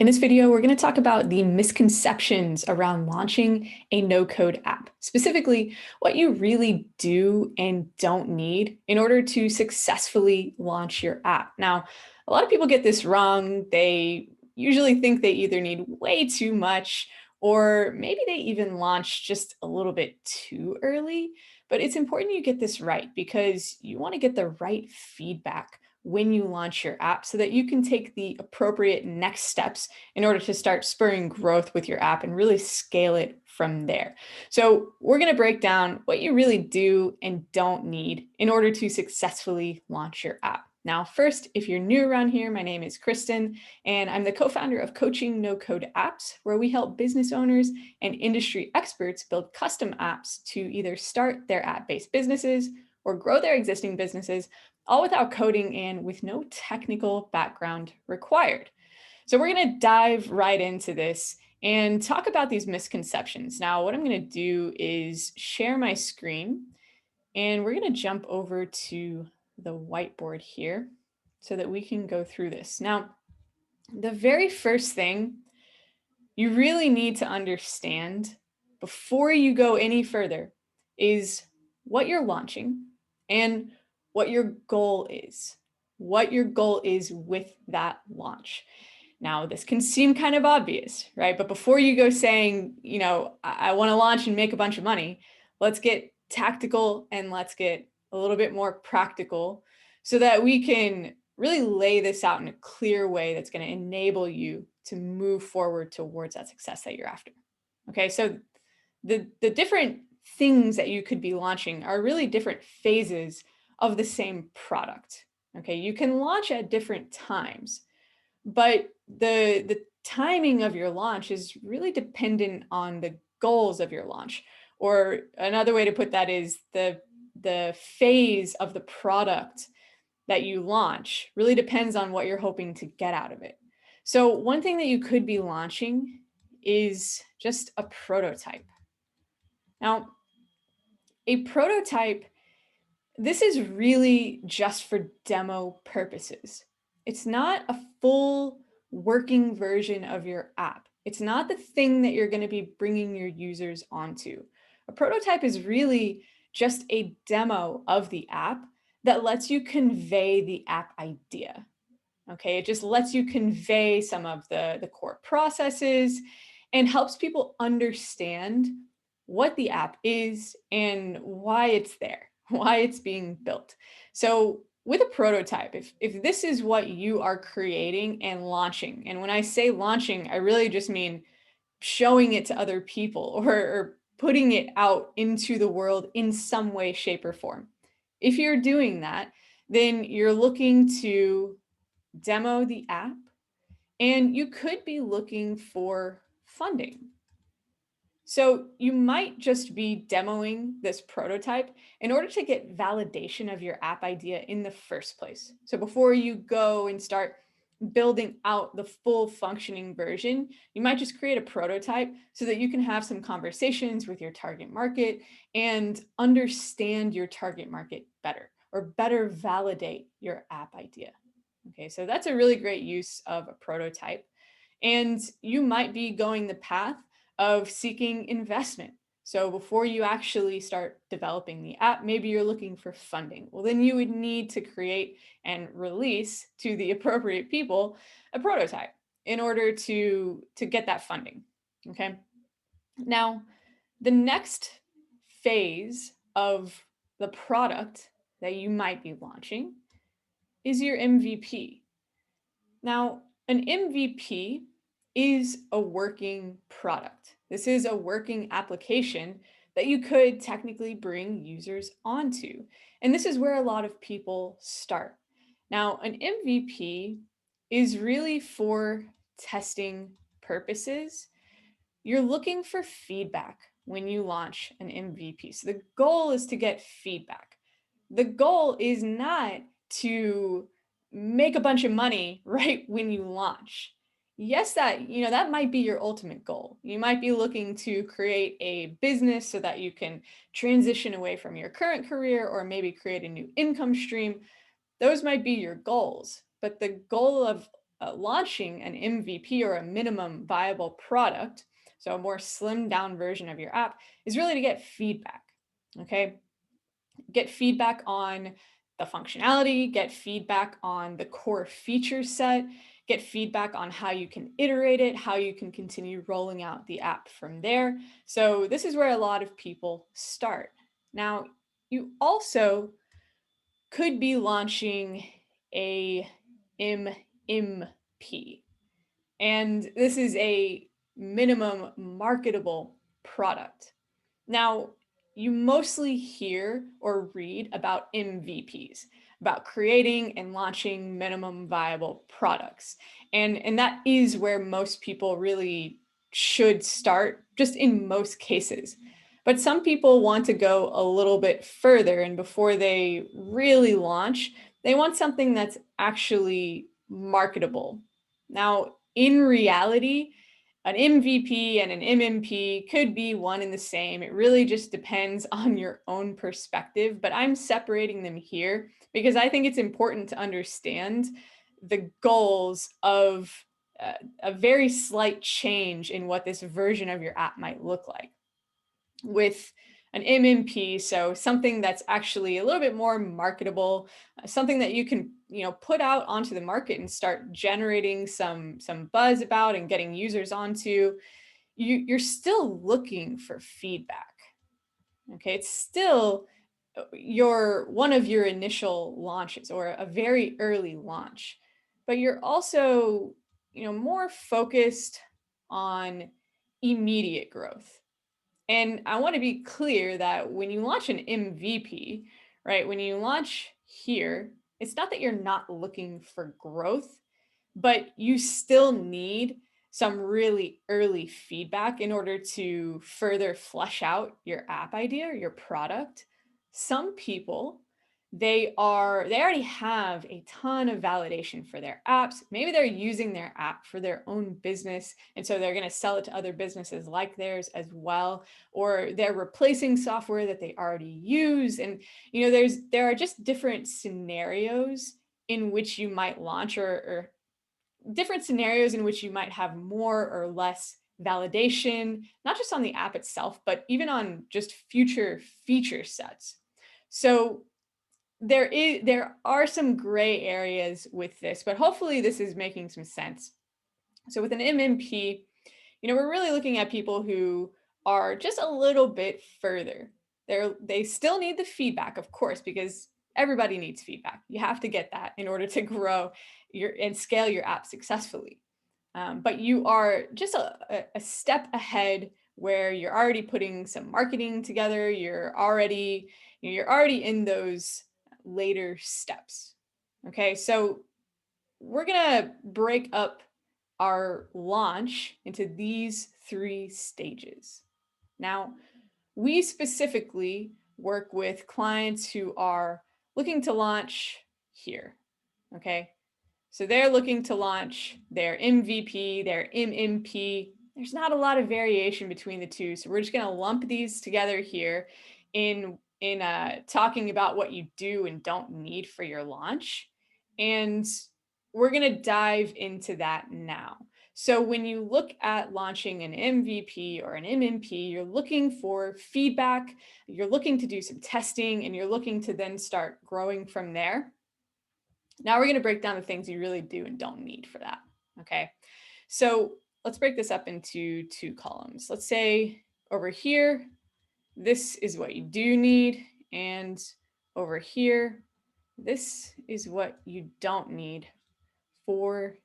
In this video, we're going to talk about the misconceptions around launching a no-code app, specifically what you really do and don't need in order to successfully launch your app. Now, a lot of people get this wrong. They usually think they either need way too much or maybe they even launch just a little bit too early. But it's important you get this right because you want to get the right feedback when you launch your app so that you can take the appropriate next steps in order to start spurring growth with your app and really scale it from there. So we're going to break down what you really do and don't need in order to successfully launch your app. Now, first, if you're new around here, my name is Kristen, and I'm the co-founder of Coaching No Code Apps, where we help business owners and industry experts build custom apps to either start their app-based businesses or grow their existing businesses, all without coding and with no technical background required. So we're going to dive right into this and talk about these misconceptions. Now, what I'm going to do is share my screen, and we're going to jump over to the whiteboard here so that we can go through this. Now, the very first thing you really need to understand before you go any further is what you're launching and what your goal is. What your goal is with that launch. Now, this can seem kind of obvious, right? But before you go saying, I want to launch and make a bunch of money, let's get tactical and let's get a little bit more practical so that we can really lay this out in a clear way that's going to enable you to move forward towards that success that you're after. Okay, so the different things that you could be launching are really different phases of the same product. Okay, you can launch at different times, but the timing of your launch is really dependent on the goals of your launch. Or another way to put that is the phase of the product that you launch really depends on what you're hoping to get out of it. So one thing that you could be launching is just a prototype. Now, a prototype, this is really just for demo purposes. It's not a full working version of your app. It's not the thing that you're going to be bringing your users onto. A prototype is really just a demo of the app that lets you convey the app idea. Okay, it just lets you convey some of the core processes and helps people understand what the app is and why it's there, why it's being built. So with a prototype, if this is what you are creating and launching, and when I say launching, I really just mean showing it to other people or putting it out into the world in some way, shape, or form. If you're doing that, then you're looking to demo the app, and you could be looking for funding. So you might just be demoing this prototype in order to get validation of your app idea in the first place. So before you go and start building out the full functioning version, you might just create a prototype so that you can have some conversations with your target market and understand your target market better, or better validate your app idea. Okay, so that's a really great use of a prototype. And you might be going the path of seeking investment. So before you actually start developing the app, maybe you're looking for funding. Well, then you would need to create and release to the appropriate people a prototype in order to get that funding. Okay. Now, the next phase of the product that you might be launching is your MVP. Now, an MVP is a working product. This is a working application that you could technically bring users onto. And this is where a lot of people start. Now, an MVP is really for testing purposes. You're looking for feedback when you launch an MVP. So the goal is to get feedback. The goal is not to make a bunch of money right when you launch. Yes, that might be your ultimate goal. You might be looking to create a business so that you can transition away from your current career or maybe create a new income stream. Those might be your goals, but the goal of launching an MVP or a minimum viable product, so a more slimmed down version of your app, is really to get feedback. Okay. Get feedback on the functionality, get feedback on the core feature set, get feedback on how you can iterate it, how you can continue rolling out the app from there. So this is where a lot of people start. Now, you also could be launching a MMP. And this is a minimum marketable product. Now, you mostly hear or read about MVPs, about creating and launching minimum viable products. And that is where most people really should start, just in most cases. But some people want to go a little bit further, and before they really launch, they want something that's actually marketable. Now, in reality, an MVP and an MMP could be one and the same. It really just depends on your own perspective, but I'm separating them here because I think it's important to understand the goals of a very slight change in what this version of your app might look like. With an MMP, so something that's actually a little bit more marketable, something that you can, put out onto the market and start generating some buzz about and getting users onto. You're still looking for feedback. Okay, it's still one of your initial launches or a very early launch, but you're also, more focused on immediate growth. And I want to be clear that when you launch an MVP, right, when you launch here, it's not that you're not looking for growth, but you still need some really early feedback in order to further flesh out your app idea, your product. Some people, they already have a ton of validation for their apps. Maybe they're using their app for their own business, and so they're going to sell it to other businesses like theirs as well, or they're replacing software that they already use. And there are just different scenarios in which you might launch, or different scenarios in which you might have more or less validation, not just on the app itself, but even on just future feature sets. So there are some gray areas with this, but hopefully this is making some sense. So with an MMP, we're really looking at people who are just a little bit further. They still need the feedback, of course, because everybody needs feedback. You have to get that in order to grow and scale your app successfully. But you are just a step ahead, where you're already putting some marketing together. You're already in those later steps. Okay, so we're gonna break up our launch into these 3 stages. Now, we specifically work with clients who are looking to launch here. Okay, so they're looking to launch their MVP, their MMP. There's not a lot of variation between the two, so we're just going to lump these together here in talking about what you do and don't need for your launch. And we're going to dive into that now. So when you look at launching an MVP or an MMP, you're looking for feedback, you're looking to do some testing, and you're looking to then start growing from there. Now we're going to break down the things you really do and don't need for that. Okay, so let's break this up into 2 columns. Let's say over here, this is what you do need, and over here, this is what you don't need for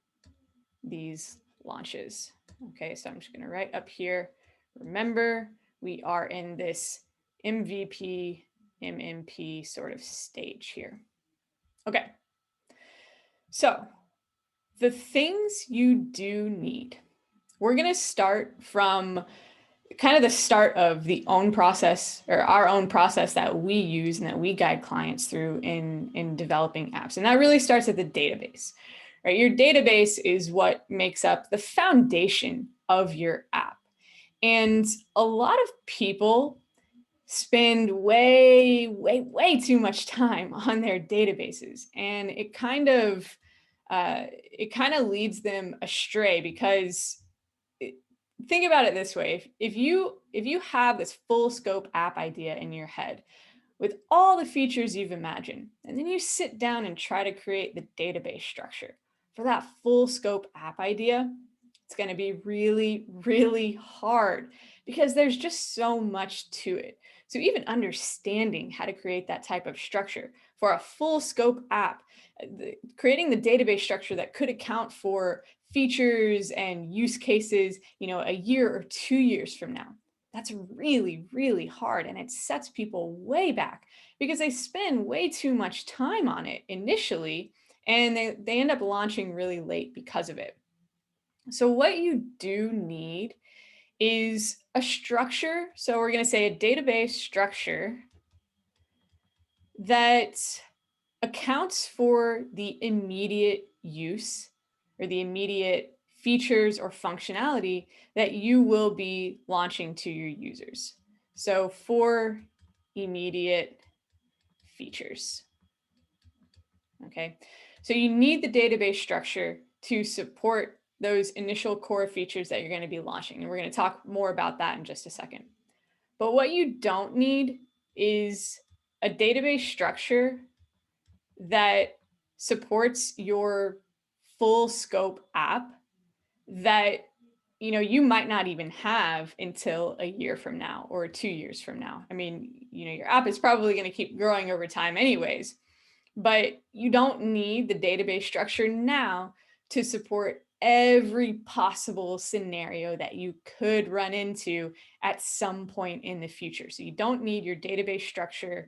these launches. Okay, so I'm just going to write up here. Remember, we are in this MVP, MMP sort of stage here. Okay, so the things you do need. We're going to start from kind of the start of the own process, or our own process that we use and that we guide clients through in developing apps. And that really starts at the database, right? Your database is what makes up the foundation of your app. And a lot of people spend way too much time on their databases. And it kind of it kind of leads them astray because think about it this way. If you have this full scope app idea in your head with all the features you've imagined, and then you sit down and try to create the database structure for that full scope app idea, it's going to be really, really hard because there's just so much to it. So even understanding how to create that type of structure for a full scope app, creating the database structure that could account for features and use cases, a year or 2 years from now, that's really, really hard. And it sets people way back because they spend way too much time on it initially, and they end up launching really late because of it. So what you do need is a structure. So we're going to say a database structure that accounts for the immediate use or the immediate features or functionality that you will be launching to your users. So for immediate features. Okay, so you need the database structure to support those initial core features that you're going to be launching. And we're going to talk more about that in just a second. But what you don't need is a database structure that supports your full scope app that you might not even have until a year from now or 2 years from now. I mean, your app is probably going to keep growing over time anyways, but you don't need the database structure now to support every possible scenario that you could run into at some point in the future. So you don't need your database structure,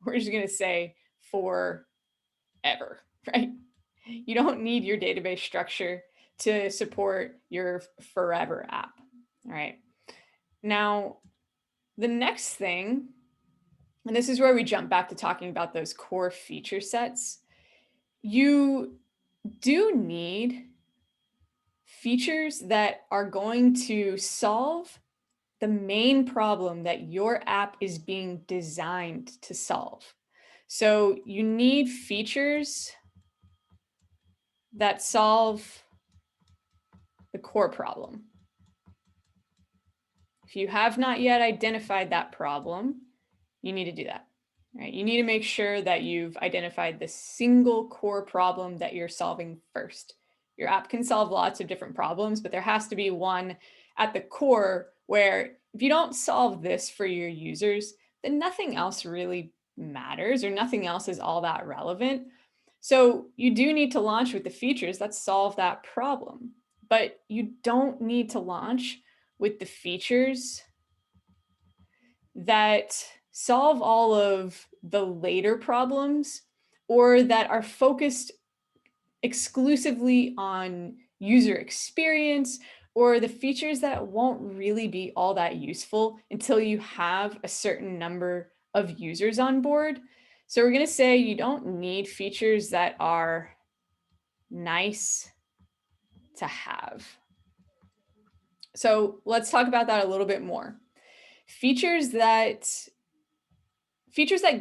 we're just going to say, forever, right? You don't need your database structure to support your forever app. All right. Now, the next thing, and this is where we jump back to talking about those core feature sets, you do need features that are going to solve the main problem that your app is being designed to solve. So you need features that solve the core problem. If you have not yet identified that problem, you need to do that. Right? You need to make sure that you've identified the single core problem that you're solving first. Your app can solve lots of different problems, but there has to be one at the core where if you don't solve this for your users, then nothing else really matters or nothing else is all that relevant. So you do need to launch with the features that solve that problem, but you don't need to launch with the features that solve all of the later problems or that are focused exclusively on user experience or the features that won't really be all that useful until you have a certain number of users on board. So we're going to say you don't need features that are nice to have. So let's talk about that a little bit more. Features that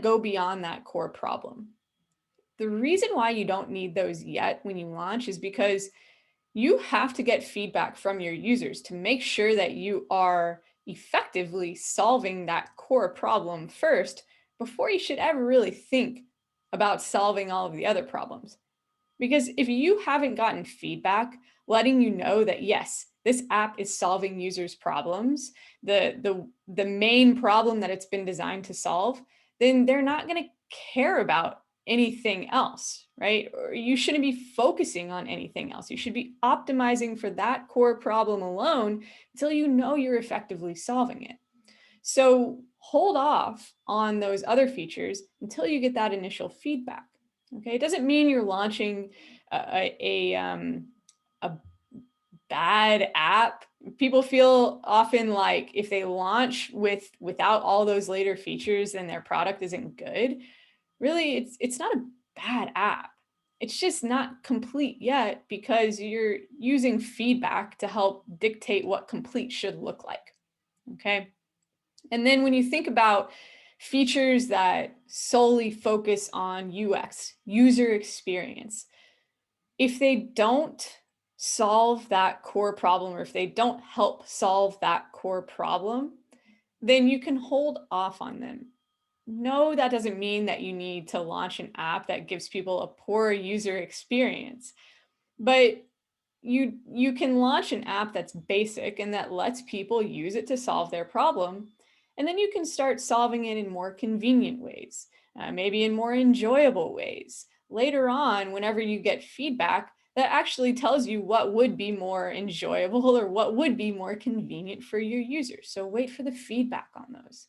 go beyond that core problem. The reason why you don't need those yet when you launch is because you have to get feedback from your users to make sure that you are effectively solving that core problem first before you should ever really think about solving all of the other problems. Because if you haven't gotten feedback letting you know that, yes, this app is solving users' problems, the main problem that it's been designed to solve, then they're not going to care about anything else, right? Or you shouldn't be focusing on anything else. You should be optimizing for that core problem alone until you know you're effectively solving it. So hold off on those other features until you get that initial feedback. Okay, it doesn't mean you're launching a bad app. People feel often like if they launch without all those later features, then their product isn't good. Really, it's not a bad app. It's just not complete yet because you're using feedback to help dictate what complete should look like. Okay. And then when you think about features that solely focus on UX, user experience, If they don't solve that core problem, or if they don't help solve that core problem, then you can hold off on them. No, that doesn't mean that you need to launch an app that gives people a poor user experience, but you can launch an app that's basic and that lets people use it to solve their problem. And then you can start solving it in more convenient ways, maybe in more enjoyable ways. Later on, whenever you get feedback that actually tells you what would be more enjoyable or what would be more convenient for your users. So wait for the feedback on those.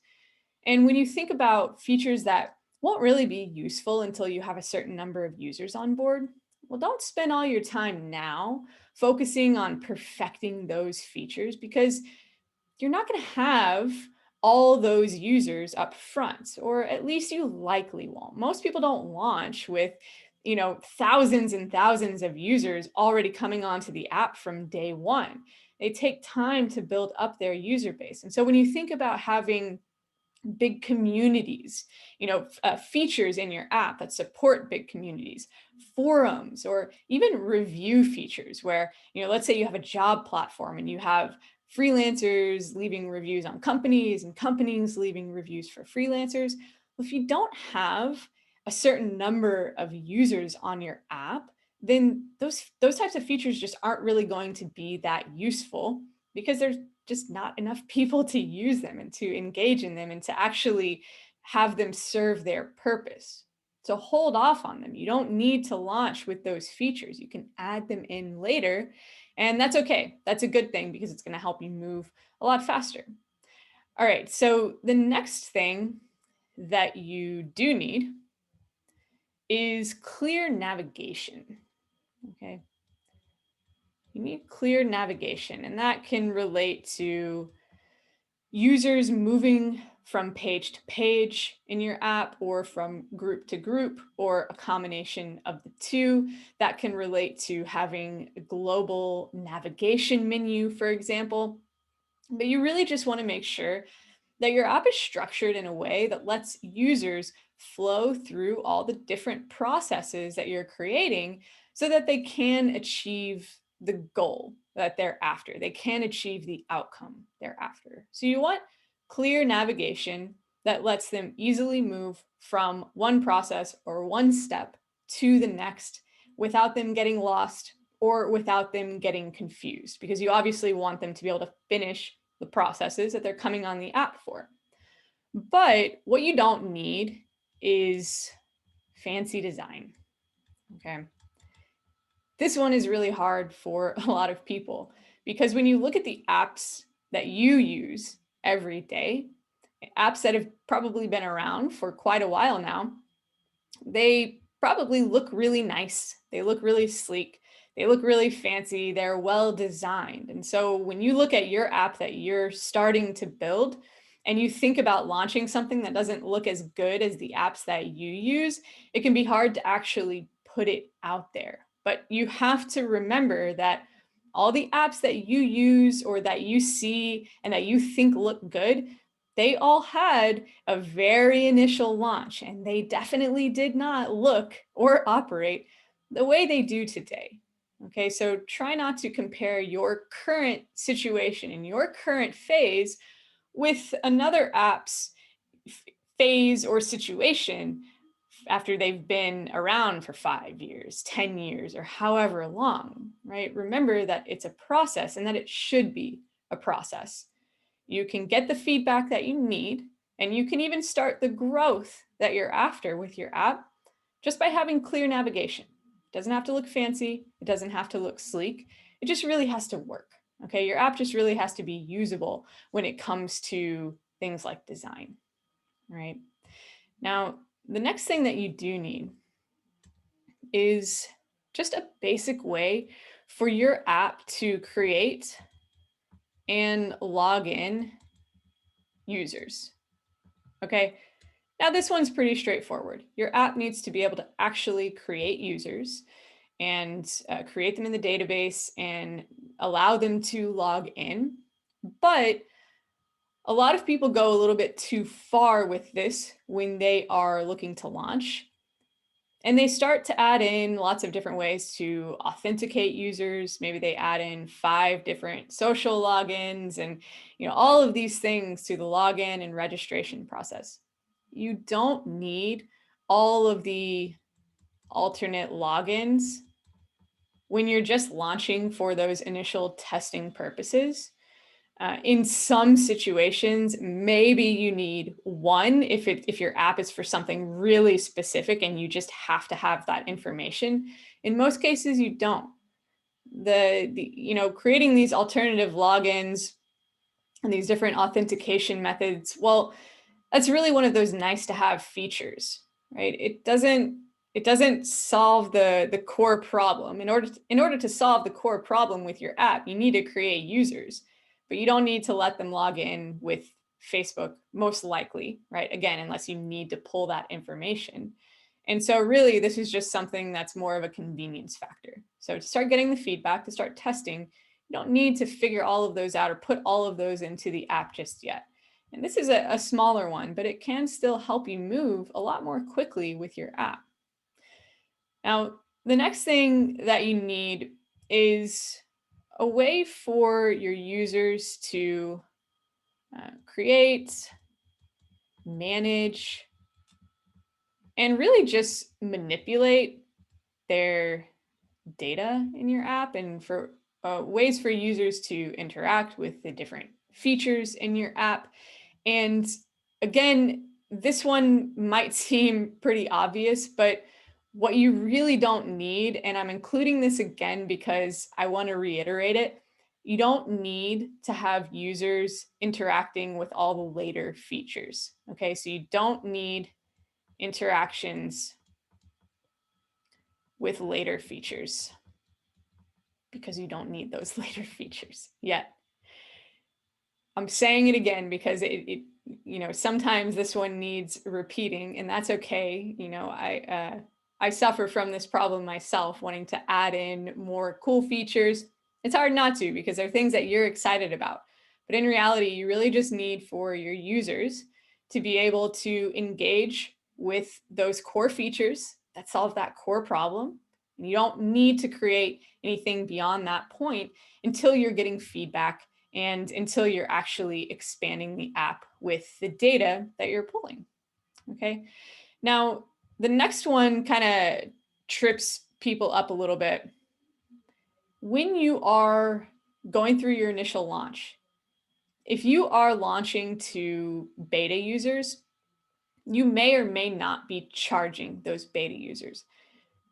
And when you think about features that won't really be useful until you have a certain number of users on board, well, don't spend all your time now focusing on perfecting those features, because you're not going to have all those users up front, or at least you likely won't. Most people don't launch with, thousands and thousands of users already coming onto the app from day one. They take time to build up their user base. And so when you think about having big communities, features in your app that support big communities, forums, or even review features where, let's say you have a job platform and you have freelancers leaving reviews on companies and companies leaving reviews for freelancers. Well, if you don't have a certain number of users on your app, then those types of features just aren't really going to be that useful, because there's just not enough people to use them and to engage in them and to actually have them serve their purpose. So hold off on them. You don't need to launch with those features. You can add them in later, and that's okay. That's a good thing, because it's going to help you move a lot faster. All right, so the next thing that you do need is clear navigation. Okay. You need clear navigation, and that can relate to users moving from page to page in your app, or from group to group, or a combination of the two. That can relate to having a global navigation menu, for example. But you really just want to make sure that your app is structured in a way that lets users flow through all the different processes that you're creating, so that they can achieve the goal that they're after. They can achieve the outcome they're after. So you want clear navigation that lets them easily move from one process or one step to the next without them getting lost or without them getting confused, because you obviously want them to be able to finish the processes that they're coming on the app for. But what you don't need is fancy design. Okay. This one is really hard for a lot of people, because when you look at the apps that you use every day, apps that have probably been around for quite a while now, they probably look really nice. They look really sleek. They look really fancy. They're well designed. And so when you look at your app that you're starting to build and you think about launching something that doesn't look as good as the apps that you use, it can be hard to actually put it out there. But you have to remember that all the apps that you use or that you see and that you think look good, they all had a very initial launch, and they definitely did not look or operate the way they do today. Okay, so try not to compare your current situation and your current phase with another app's phase or situation after they've been around for 5 years, 10 years, or however long, right? Remember that it's a process and that it should be a process. You can get the feedback that you need, and you can even start the growth that you're after with your app just by having clear navigation. It doesn't have to look fancy. It doesn't have to look sleek. It just really has to work. Okay, your app just really has to be usable when it comes to things like design, right? Now, the next thing that you do need is just a basic way for your app to create and log in users. Okay, now this one's pretty straightforward. Your app needs to be able to actually create users and create them in the database and allow them to log in. But a lot of people go a little bit too far with this when they are looking to launch. And they start to add in lots of different ways to authenticate users. Maybe they add in 5 different social logins and all of these things to the login and registration process. You don't need all of the alternate logins when you're just launching for those initial testing purposes. In some situations, maybe you need one if your app is for something really specific and you just have to have that information. In most cases, you don't. Creating these alternative logins and these different authentication methods, well, that's really one of those nice to have features, right? It doesn't solve the core problem. In order to solve the core problem with your app, you need to create users, but you don't need to let them log in with Facebook, most likely, right? Again, unless you need to pull that information. And so really, this is just something that's more of a convenience factor. So to start getting the feedback, to start testing, you don't need to figure all of those out or put all of those into the app just yet. And this is a smaller one, but it can still help you move a lot more quickly with your app. Now, the next thing that you need is a way for your users to create, manage, and really just manipulate their data in your app, and for ways for users to interact with the different features in your app. And again, this one might seem pretty obvious, but what you really don't need, and I'm including this again because I want to reiterate it, you don't need to have users interacting with all the later features. Okay, so you don't need interactions with later features because you don't need those later features yet. I'm saying it again because it sometimes this one needs repeating, and that's okay. I suffer from this problem myself, wanting to add in more cool features. It's hard not to because they're things that you're excited about. But in reality, you really just need for your users to be able to engage with those core features that solve that core problem. And you don't need to create anything beyond that point until you're getting feedback and until you're actually expanding the app with the data that you're pulling. Okay. Now, the next one kind of trips people up a little bit. When you are going through your initial launch, if you are launching to beta users, you may or may not be charging those beta users.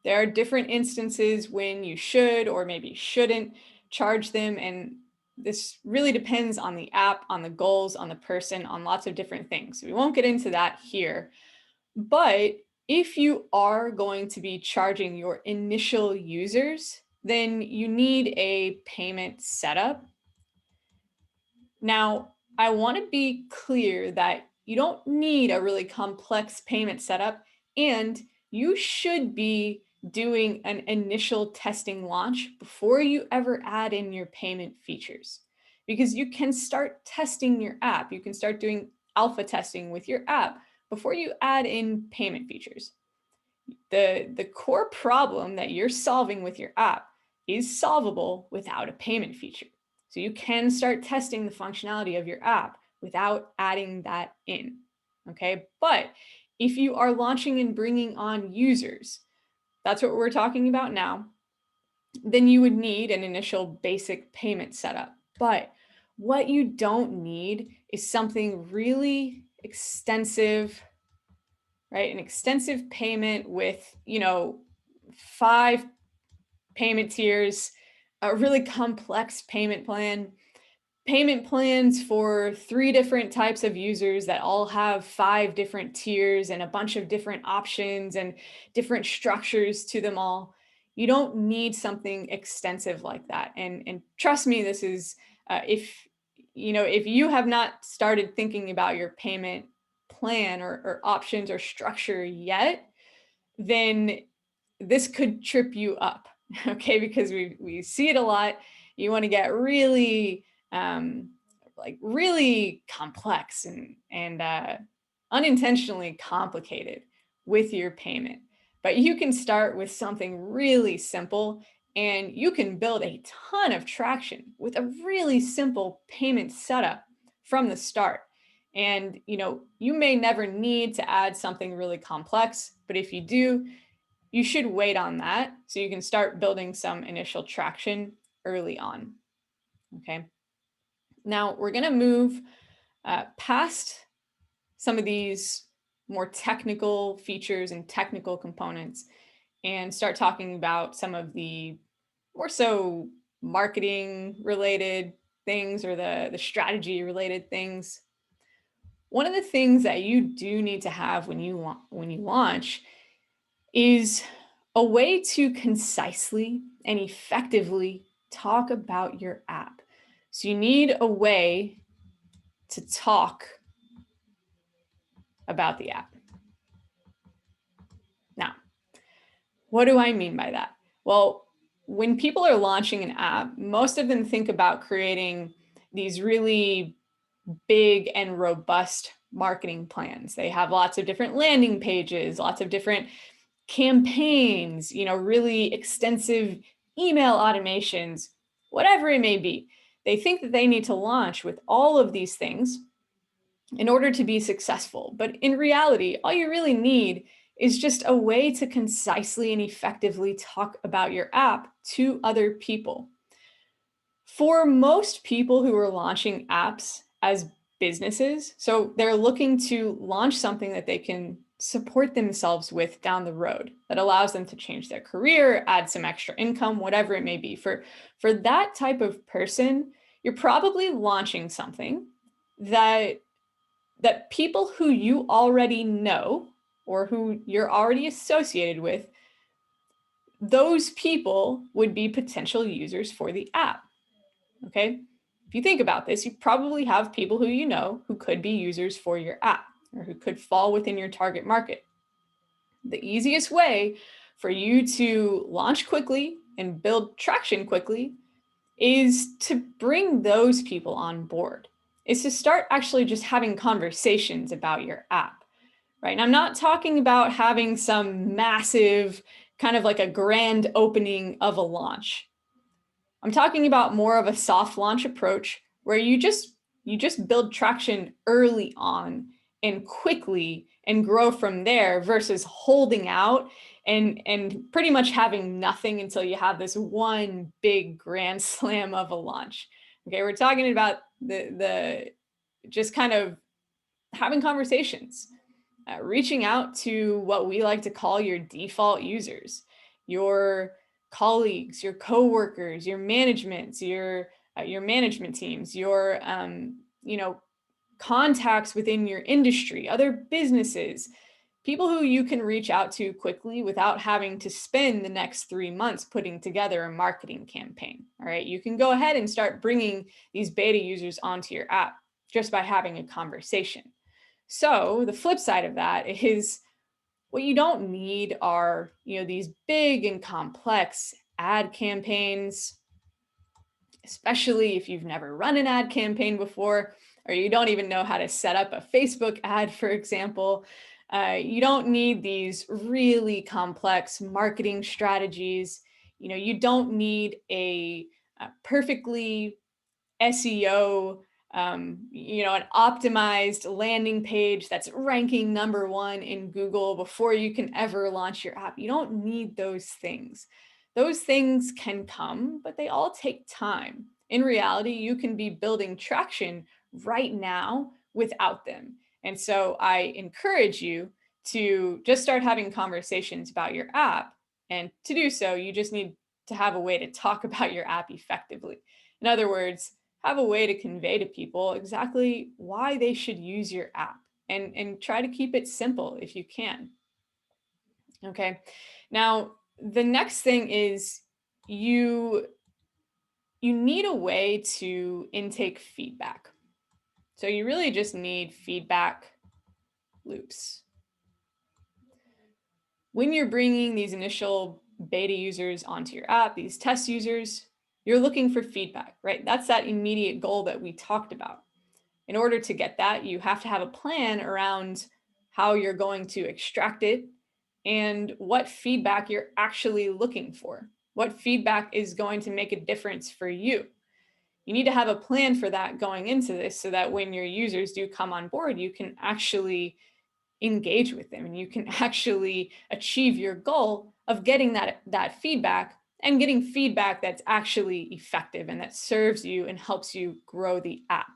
There are different instances when you should or maybe shouldn't charge them, and this really depends on the app, on the goals, on the person, on lots of different things. We won't get into that here. But if you are going to be charging your initial users, then you need a payment setup. Now, I want to be clear that you don't need a really complex payment setup, and you should be doing an initial testing launch before you ever add in your payment features, because you can start testing your app. You can start doing alpha testing with your app before you add in payment features. The core problem that you're solving with your app is solvable without a payment feature. So you can start testing the functionality of your app without adding that in. Okay, but if you are launching and bringing on users, that's what we're talking about now, then you would need an initial basic payment setup. But what you don't need is something really extensive, right? An extensive payment with, 5 payment tiers, a really complex payment plans for 3 different types of users that all have 5 different tiers and a bunch of different options and different structures to them all. You don't need something extensive like that. And trust me, this is if you have not started thinking about your payment plan or options or structure yet, then this could trip you up, okay? Because we see it a lot. You want to get really really complex and unintentionally complicated with your payment. But you can start with something really simple and you can build a ton of traction with a really simple payment setup from the start. And you may never need to add something really complex, but if you do, you should wait on that so you can start building some initial traction early on. Okay. Now we're going to move past some of these more technical features and technical components and start talking about some of the more so marketing related things or the strategy related things. One of the things that you do need to have when you launch is a way to concisely and effectively talk about your app. So you need a way to talk about the app. Now, what do I mean by that? Well, when people are launching an app, most of them think about creating these really big and robust marketing plans. They have lots of different landing pages, lots of different campaigns, really extensive email automations, whatever it may be. They think that they need to launch with all of these things in order to be successful. But in reality, all you really need is just a way to concisely and effectively talk about your app to other people. For most people who are launching apps as businesses, so they're looking to launch something that they can support themselves with down the road that allows them to change their career, add some extra income, whatever it may be. For that type of person, you're probably launching something that people who you already know or who you're already associated with, those people would be potential users for the app. Okay. If you think about this, you probably have people who you know who could be users for your app or who could fall within your target market. The easiest way for you to launch quickly and build traction quickly is to bring those people on board, is to start actually just having conversations about your app, right? And I'm not talking about having some massive kind of like a grand opening of a launch. I'm talking about more of a soft launch approach where you just build traction early on and quickly and grow from there versus holding out and pretty much having nothing until you have this one big grand slam of a launch. Okay, we're talking about the just kind of having conversations, reaching out to what we like to call your default users, your colleagues, your coworkers, your managements, your management teams, your contacts within your industry, other businesses, people who you can reach out to quickly without having to spend the next 3 months putting together a marketing campaign. All right, you can go ahead and start bringing these beta users onto your app just by having a conversation. So the flip side of that is what you don't need are, these big and complex ad campaigns, especially if you've never run an ad campaign before, or you don't even know how to set up a Facebook ad, for example. You don't need these really complex marketing strategies. You don't need a perfectly SEO, an optimized landing page that's ranking #1 in Google before you can ever launch your app. You don't need those things. Those things can come, but they all take time. In reality, you can be building traction right now without them. And so I encourage you to just start having conversations about your app. And to do so, you just need to have a way to talk about your app effectively. In other words, have a way to convey to people exactly why they should use your app and try to keep it simple if you can. Okay. Now, the next thing is you need a way to intake feedback. So you really just need feedback loops. When you're bringing these initial beta users onto your app, these test users, you're looking for feedback, right? That's that immediate goal that we talked about. In order to get that, you have to have a plan around how you're going to extract it and what feedback you're actually looking for. What feedback is going to make a difference for you? You need to have a plan for that going into this so that when your users do come on board, you can actually engage with them and you can actually achieve your goal of getting that feedback and getting feedback that's actually effective and that serves you and helps you grow the app.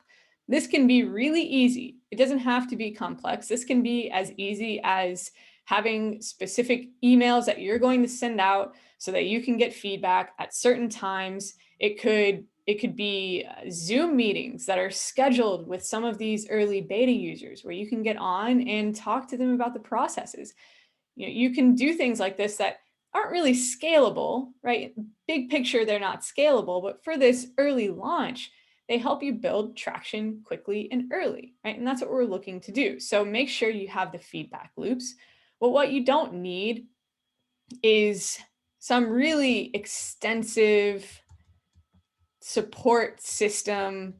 This can be really easy. It doesn't have to be complex. This can be as easy as having specific emails that you're going to send out so that you can get feedback at certain times. It could be Zoom meetings that are scheduled with some of these early beta users where you can get on and talk to them about the processes. You can do things like this that aren't really scalable, right? Big picture, they're not scalable, but for this early launch, they help you build traction quickly and early, right? And that's what we're looking to do. So make sure you have the feedback loops. But what you don't need is some really extensive support system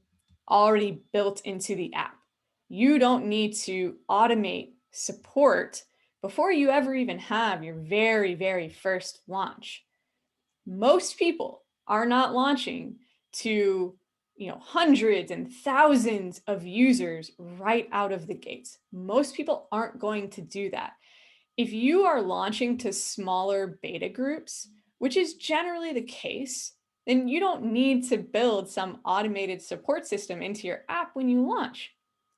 already built into the app. You don't need to automate support before you ever even have your very, very first launch. Most people are not launching to hundreds and thousands of users right out of the gates. Most people aren't going to do that. If you are launching to smaller beta groups, which is generally the case, then you don't need to build some automated support system into your app when you launch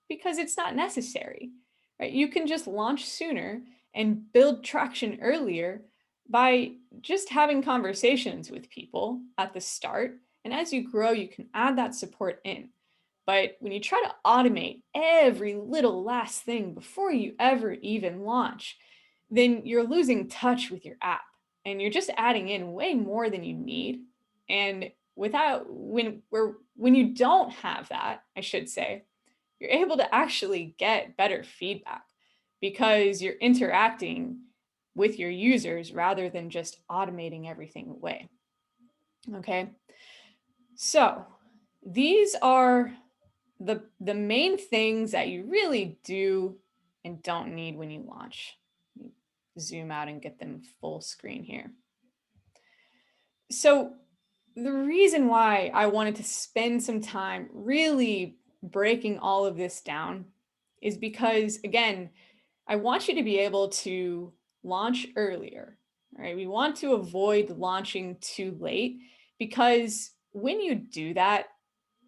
because it's not necessary, right? You can just launch sooner and build traction earlier by just having conversations with people at the start. And as you grow, you can add that support in. But when you try to automate every little last thing before you ever even launch, then you're losing touch with your app and you're just adding in way more than you need. And when you don't have that, I should say, you're able to actually get better feedback because you're interacting with your users rather than just automating everything away. Okay. So these are the main things that you really do and don't need when you launch. Zoom out and get them full screen here. So the reason why I wanted to spend some time really breaking all of this down is because, again, I want you to be able to launch earlier. Right? We want to avoid launching too late because when you do that,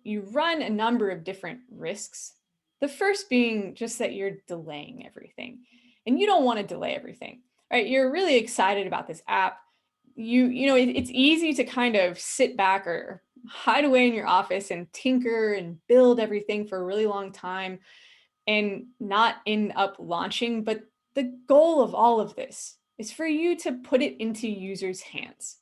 you run a number of different risks. The first being just that you're delaying everything. And you don't want to delay everything, right? You're really excited about this app. It's easy to kind of sit back or hide away in your office and tinker and build everything for a really long time and not end up launching. But the goal of all of this is for you to put it into users' hands.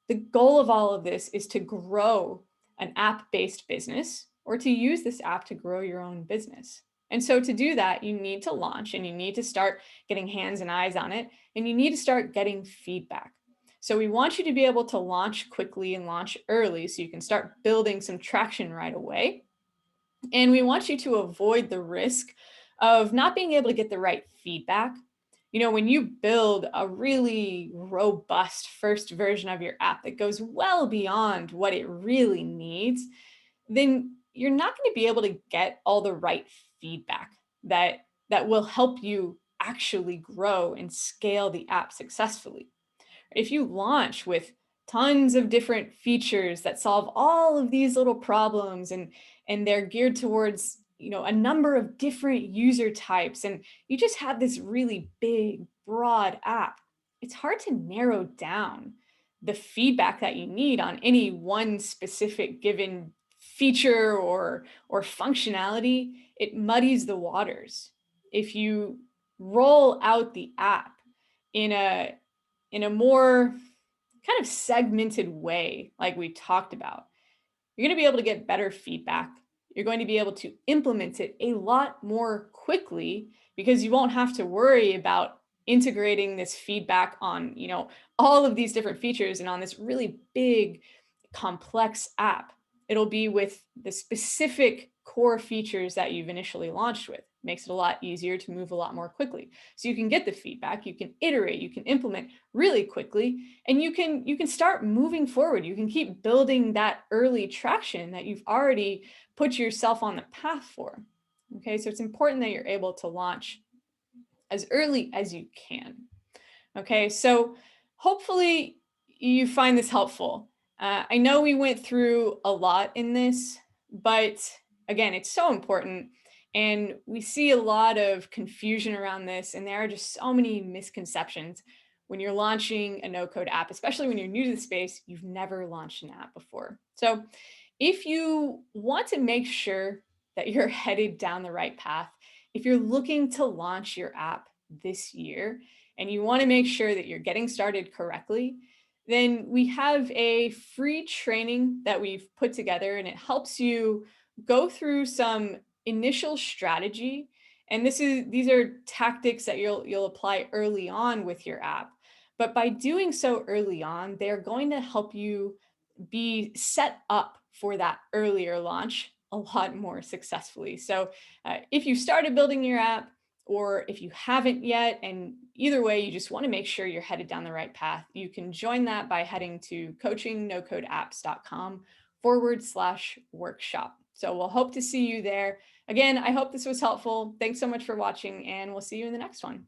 The goal of all of this is to grow an app-based business or to use this app to grow your own business. And so to do that, you need to launch and you need to start getting hands and eyes on it, and you need to start getting feedback. So we want you to be able to launch quickly and launch early so you can start building some traction right away. And we want you to avoid the risk of not being able to get the right feedback. When you build a really robust first version of your app that goes well beyond what it really needs, then you're not going to be able to get all the right feedback that will help you actually grow and scale the app successfully. If you launch with tons of different features that solve all of these little problems and they're geared towards a number of different user types, and you just have this really big broad app, it's hard to narrow down the feedback that you need on any one specific given feature or functionality. It muddies the waters. If you roll out the app in a more kind of segmented way, like we talked about, you're going to be able to get better feedback. You're going to be able to implement it a lot more quickly because you won't have to worry about integrating this feedback on, all of these different features and on this really big, complex app. It'll be with the specific core features that you've initially launched with. Makes it a lot easier to move a lot more quickly. So you can get the feedback, you can iterate, you can implement really quickly, and you can start moving forward. You can keep building that early traction that you've already put yourself on the path for. Okay, so it's important that you're able to launch as early as you can. Okay, so hopefully you find this helpful. I know we went through a lot in this, but again, it's so important. And we see a lot of confusion around this, and there are just so many misconceptions when you're launching a no code app, especially when you're new to the space, you've never launched an app before. So if you want to make sure that you're headed down the right path, if you're looking to launch your app this year and you want to make sure that you're getting started correctly, then we have a free training that we've put together and it helps you go through some initial strategy. And these are tactics that you'll apply early on with your app. But by doing so early on, they're going to help you be set up for that earlier launch a lot more successfully. So, if you started building your app, or if you haven't yet, and either way, you just want to make sure you're headed down the right path, you can join that by heading to coachingnocodeapps.com/workshop. So, we'll hope to see you there. Again, I hope this was helpful. Thanks so much for watching, and we'll see you in the next one.